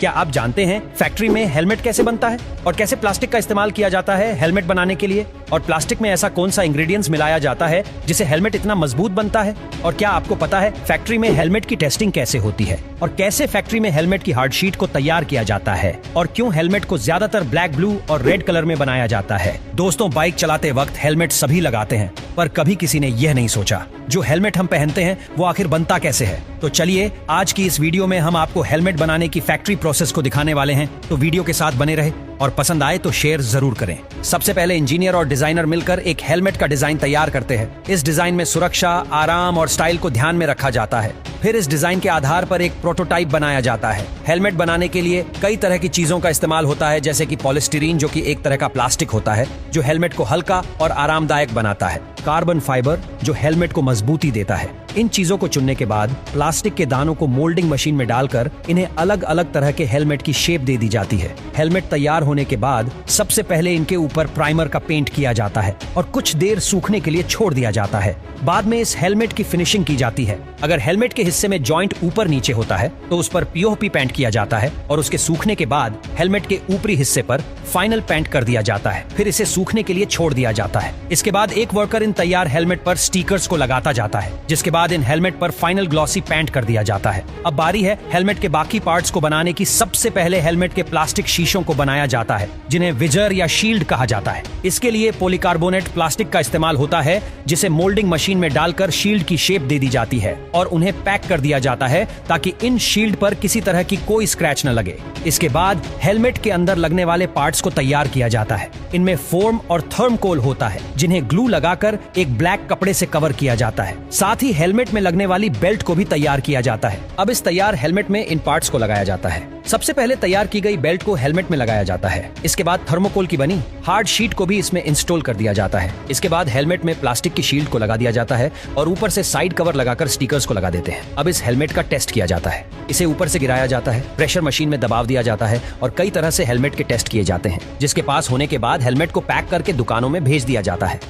क्या आप जानते हैं फैक्ट्री में हेलमेट कैसे बनता है और कैसे प्लास्टिक का इस्तेमाल किया जाता है हेलमेट बनाने के लिए? और प्लास्टिक में ऐसा कौन सा इंग्रेडिएंट्स मिलाया जाता है जिसे हेलमेट इतना मजबूत बनता है? और क्या आपको पता है फैक्ट्री में हेलमेट की टेस्टिंग कैसे होती है और कैसे फैक्ट्री में हेलमेट की हार्ड शीट को तैयार किया जाता है और क्यों हेलमेट को ज्यादातर ब्लैक, ब्लू और रेड कलर में बनाया जाता है? दोस्तों, बाइक चलाते वक्त हेलमेट सभी लगाते हैं, पर कभी किसी ने यह नहीं सोचा जो हेलमेट हम पहनते हैं वो आखिर बनता कैसे है। तो चलिए आज की इस वीडियो में हम आपको हेलमेट बनाने की फैक्ट्री प्रोसेस को दिखाने वाले हैं, तो वीडियो के साथ बने रहे और पसंद आए तो शेयर जरूर करें। सबसे पहले इंजीनियर और डिजाइनर मिलकर एक हेलमेट का डिजाइन तैयार करते हैं। इस डिजाइन में सुरक्षा, आराम और स्टाइल को ध्यान में रखा जाता है। फिर इस डिजाइन के आधार पर एक प्रोटोटाइप बनाया जाता है। हेलमेट बनाने के लिए कई तरह की चीजों का इस्तेमाल होता है, जैसे कि पॉलिस्टीरीन जो कि एक तरह का प्लास्टिक होता है जो हेलमेट को हल्का और आरामदायक बनाता है, कार्बन फाइबर जो हेलमेट को मजबूती देता है। इन चीजों को चुनने के बाद प्लास्टिक के दानों को मोल्डिंग मशीन में डालकर इन्हें अलग अलग तरह के हेलमेट की शेप दे दी जाती है। हेलमेट तैयार होने के बाद सबसे पहले इनके ऊपर प्राइमर का पेंट किया जाता है और कुछ देर सूखने के लिए छोड़ दिया जाता है। बाद में इस हेलमेट की फिनिशिंग की जाती है। अगर हेलमेट के हिस्से में जॉइंट ऊपर नीचे होता है तो उस पर पीओपी पेंट किया जाता है और उसके सूखने के बाद हेलमेट के ऊपरी हिस्से पर फाइनल पेंट कर दिया जाता है। फिर इसे सूखने के लिए छोड़ दिया जाता है। इसके बाद एक वर्कर इन तैयार हेलमेट पर स्टिकर्स को लगाता जाता है, जिसके बाद इन हेलमेट पर फाइनल ग्लॉसी पेंट कर दिया जाता है। अब बारी है हेलमेट के बाकी पार्ट्स को बनाने की। सबसे पहले हेलमेट के प्लास्टिक शीशों को बनाया जाता है, जिन्हें विजर या शील्ड कहा जाता है। इसके लिए पॉलीकार्बोनेट प्लास्टिक का इस्तेमाल होता है, जिसे मोल्डिंग मशीन में डालकर शील्ड की शेप दे दी जाती है और उन्हें पैक कर दिया जाता है ताकि इन शील्ड पर किसी तरह की कोई स्क्रैच न लगे। इसके बाद हेलमेट के अंदर लगने वाले पार्ट्स को तैयार किया जाता है। इनमें फोम और थर्मकोल होता है, जिन्हें ग्लू लगाकर एक ब्लैक कपड़े से कवर किया जाता है। साथ ही हेलमेट में लगने वाली बेल्ट को भी तैयार किया जाता है। अब इस तैयार हेलमेट में इन पार्ट्स को लगाया जाता है। सबसे पहले तैयार की गई बेल्ट को हेलमेट में लगाया जाता है। इसके बाद थर्मोकोल की बनी हार्ड शीट को भी इसमें इंस्टॉल कर दिया जाता है। इसके बाद हेलमेट में प्लास्टिक की शील्ड को लगा दिया जाता है और ऊपर से साइड कवर लगाकर स्टिकर्स को लगा देते हैं। अब इस हेलमेट का टेस्ट किया जाता है। इसे ऊपर से गिराया जाता है, प्रेशर मशीन में दबाव दिया जाता है और कई तरह से हेलमेट के टेस्ट किए जाते हैं, जिसके पास होने के बाद हेलमेट को पैक करके दुकानों में भेज दिया जाता है।